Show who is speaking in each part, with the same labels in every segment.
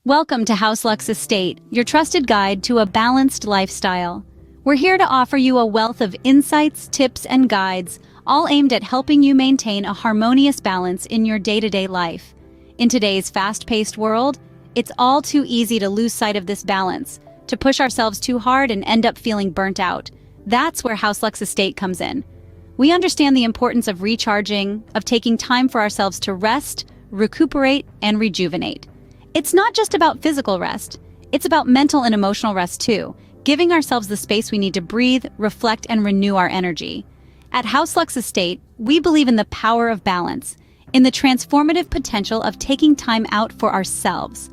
Speaker 1: Welcome to House Lux Estate, your trusted guide to a balanced lifestyle. We're here to offer you a wealth of insights, tips, and guides, all aimed at helping you maintain a harmonious balance in your day-to-day life. In today's fast-paced world, it's all too easy to lose sight of this balance, to push ourselves too hard and end up feeling burnt out. That's where House Lux Estate comes in. We understand the importance of recharging, of taking time for ourselves to rest, recuperate, and rejuvenate. It's not just about physical rest, it's about mental and emotional rest too, giving ourselves the space we need to breathe, reflect, and renew our energy. At House Lux Estate, we believe in the power of balance, in the transformative potential of taking time out for ourselves.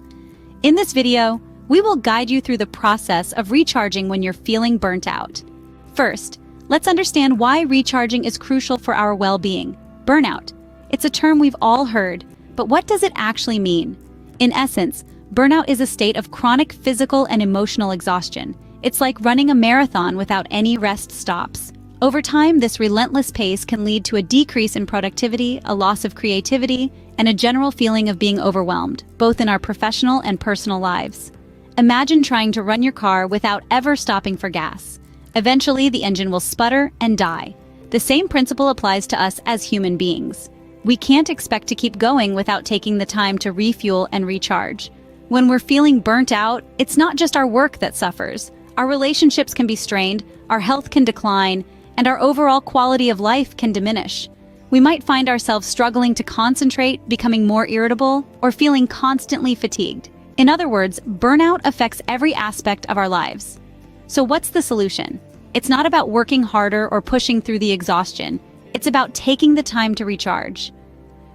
Speaker 1: In this video, we will guide you through the process of recharging when you're feeling burnt out. First, let's understand why recharging is crucial for our well-being. Burnout. It's a term we've all heard, but what does it actually mean? In essence, burnout is a state of chronic physical and emotional exhaustion. It's like running a marathon without any rest stops. Over time, this relentless pace can lead to a decrease in productivity, a loss of creativity, and a general feeling of being overwhelmed, both in our professional and personal lives. Imagine trying to run your car without ever stopping for gas. Eventually, the engine will sputter and die. The same principle applies to us as human beings. We can't expect to keep going without taking the time to refuel and recharge. When we're feeling burnt out, it's not just our work that suffers. Our relationships can be strained, our health can decline, and our overall quality of life can diminish. We might find ourselves struggling to concentrate, becoming more irritable, or feeling constantly fatigued. In other words, burnout affects every aspect of our lives. So what's the solution? It's not about working harder or pushing through the exhaustion. It's about taking the time to recharge.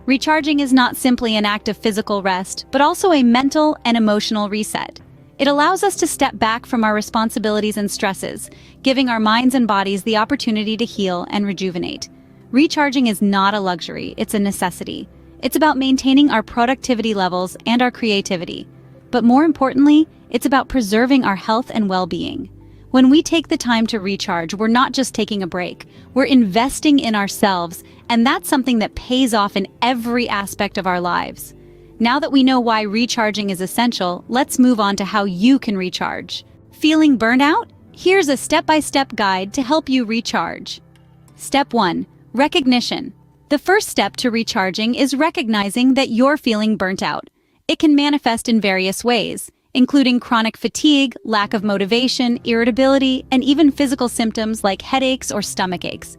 Speaker 1: Recharging is not simply an act of physical rest, but also a mental and emotional reset. It allows us to step back from our responsibilities and stresses, giving our minds and bodies the opportunity to heal and rejuvenate. Recharging is not a luxury, it's a necessity. It's about maintaining our productivity levels and our creativity. But more importantly, it's about preserving our health and well-being. When we take the time to recharge, we're not just taking a break, we're investing in ourselves, and that's something that pays off in every aspect of our lives. Now that we know why recharging is essential, let's move on to how you can recharge. Feeling burned out? Here's a step-by-step guide to help you recharge. Step 1. Recognition. The first step to recharging is recognizing that you're feeling burnt out. It can manifest in various ways, including chronic fatigue, lack of motivation, irritability, and even physical symptoms like headaches or stomach aches.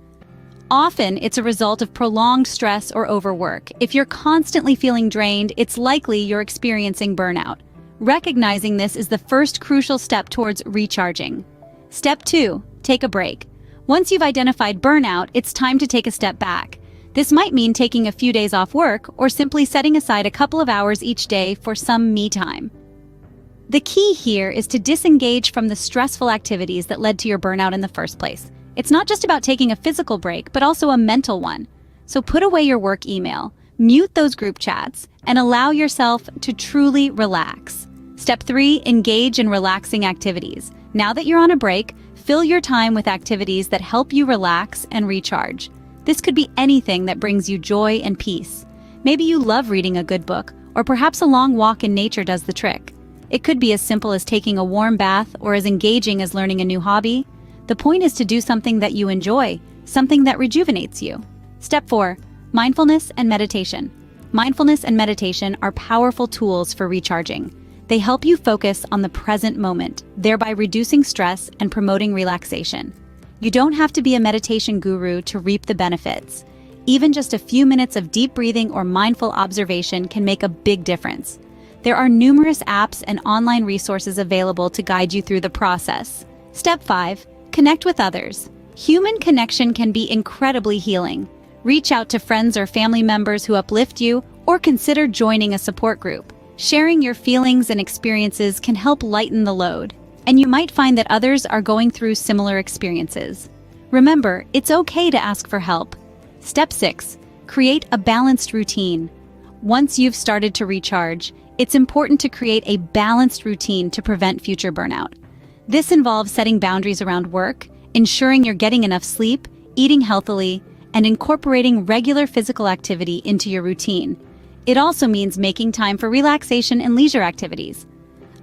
Speaker 1: Often, it's a result of prolonged stress or overwork. If you're constantly feeling drained, it's likely you're experiencing burnout. Recognizing this is the first crucial step towards recharging. Step 2. Take a break. Once you've identified burnout, it's time to take a step back. This might mean taking a few days off work or simply setting aside a couple of hours each day for some me time. The key here is to disengage from the stressful activities that led to your burnout in the first place. It's not just about taking a physical break, but also a mental one. So put away your work email, mute those group chats, and allow yourself to truly relax. Step 3. Engage in relaxing activities. Now that you're on a break, fill your time with activities that help you relax and recharge. This could be anything that brings you joy and peace. Maybe you love reading a good book, or perhaps a long walk in nature does the trick. It could be as simple as taking a warm bath or as engaging as learning a new hobby. The point is to do something that you enjoy, something that rejuvenates you. Step 4. Mindfulness and meditation. Mindfulness and meditation are powerful tools for recharging. They help you focus on the present moment, thereby reducing stress and promoting relaxation. You don't have to be a meditation guru to reap the benefits. Even just a few minutes of deep breathing or mindful observation can make a big difference. There are numerous apps and online resources available to guide you through the process. Step 5. Connect with others. Human connection can be incredibly healing. Reach out to friends or family members who uplift you, or consider joining a support group. Sharing your feelings and experiences can help lighten the load, and you might find that others are going through similar experiences. Remember, it's okay to ask for help. Step 6. Create a balanced routine. Once you've started to recharge, it's important to create a balanced routine to prevent future burnout. This involves setting boundaries around work, ensuring you're getting enough sleep, eating healthily, and incorporating regular physical activity into your routine. It also means making time for relaxation and leisure activities.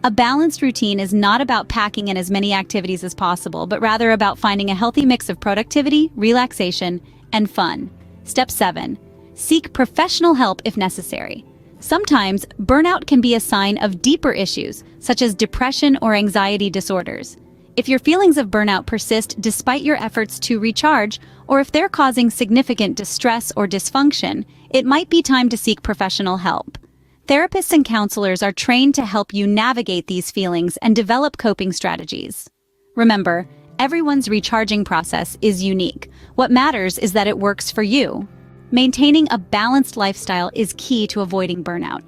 Speaker 1: A balanced routine is not about packing in as many activities as possible, but rather about finding a healthy mix of productivity, relaxation, and fun. Step 7. Seek professional help if necessary. Sometimes, burnout can be a sign of deeper issues, such as depression or anxiety disorders. If your feelings of burnout persist despite your efforts to recharge, or if they're causing significant distress or dysfunction, it might be time to seek professional help. Therapists and counselors are trained to help you navigate these feelings and develop coping strategies. Remember, everyone's recharging process is unique. What matters is that it works for you. Maintaining a balanced lifestyle is key to avoiding burnout.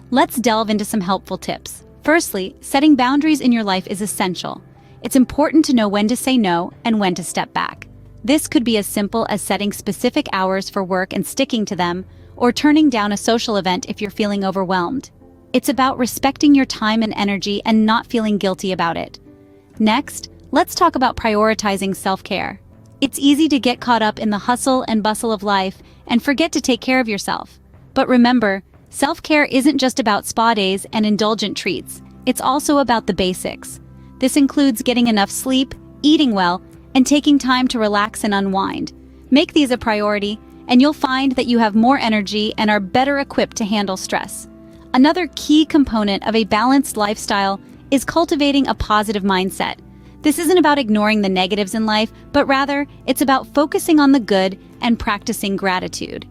Speaker 1: Let's delve into some helpful tips. Firstly, setting boundaries in your life is essential. It's important to know when to say no and when to step back. This could be as simple as setting specific hours for work and sticking to them, or turning down a social event if you're feeling overwhelmed. It's about respecting your time and energy and not feeling guilty about it. Next, let's talk about prioritizing self-care. It's easy to get caught up in the hustle and bustle of life and forget to take care of yourself. But remember, self-care isn't just about spa days and indulgent treats. It's also about the basics. This includes getting enough sleep, eating well, and taking time to relax and unwind. Make these a priority, and you'll find that you have more energy and are better equipped to handle stress. Another key component of a balanced lifestyle is cultivating a positive mindset. This isn't about ignoring the negatives in life, but rather, it's about focusing on the good and practicing gratitude.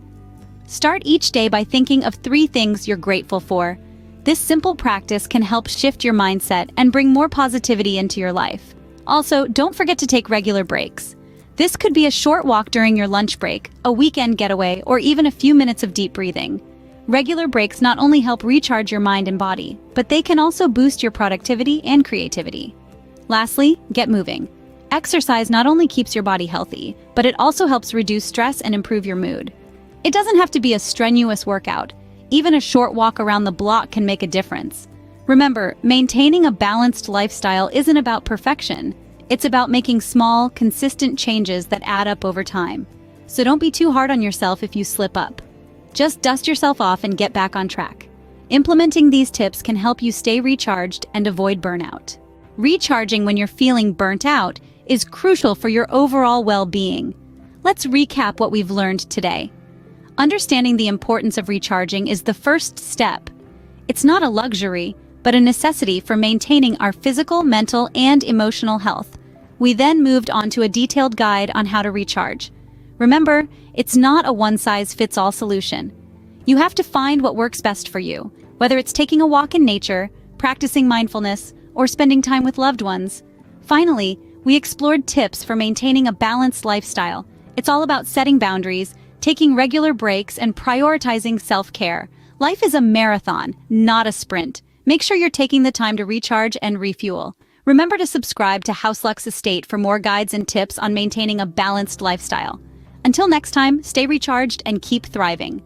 Speaker 1: Start each day by thinking of 3 things you're grateful for. This simple practice can help shift your mindset and bring more positivity into your life. Also, don't forget to take regular breaks. This could be a short walk during your lunch break, a weekend getaway, or even a few minutes of deep breathing. Regular breaks not only help recharge your mind and body, but they can also boost your productivity and creativity. Lastly, get moving. Exercise not only keeps your body healthy, but it also helps reduce stress and improve your mood. It doesn't have to be a strenuous workout. Even a short walk around the block can make a difference. Remember, maintaining a balanced lifestyle isn't about perfection. It's about making small, consistent changes that add up over time. So don't be too hard on yourself if you slip up. Just dust yourself off and get back on track. Implementing these tips can help you stay recharged and avoid burnout. Recharging when you're feeling burnt out is crucial for your overall well-being. Let's recap what we've learned today. Understanding the importance of recharging is the first step. It's not a luxury, but a necessity for maintaining our physical, mental, and emotional health. We then moved on to a detailed guide on how to recharge. Remember, it's not a one-size-fits-all solution. You have to find what works best for you, whether it's taking a walk in nature, practicing mindfulness, or spending time with loved ones. Finally, we explored tips for maintaining a balanced lifestyle. It's all about setting boundaries, taking regular breaks, and prioritizing self-care. Life is a marathon, not a sprint. Make sure you're taking the time to recharge and refuel. Remember to subscribe to HouseLux Estate for more guides and tips on maintaining a balanced lifestyle. Until next time, stay recharged and keep thriving.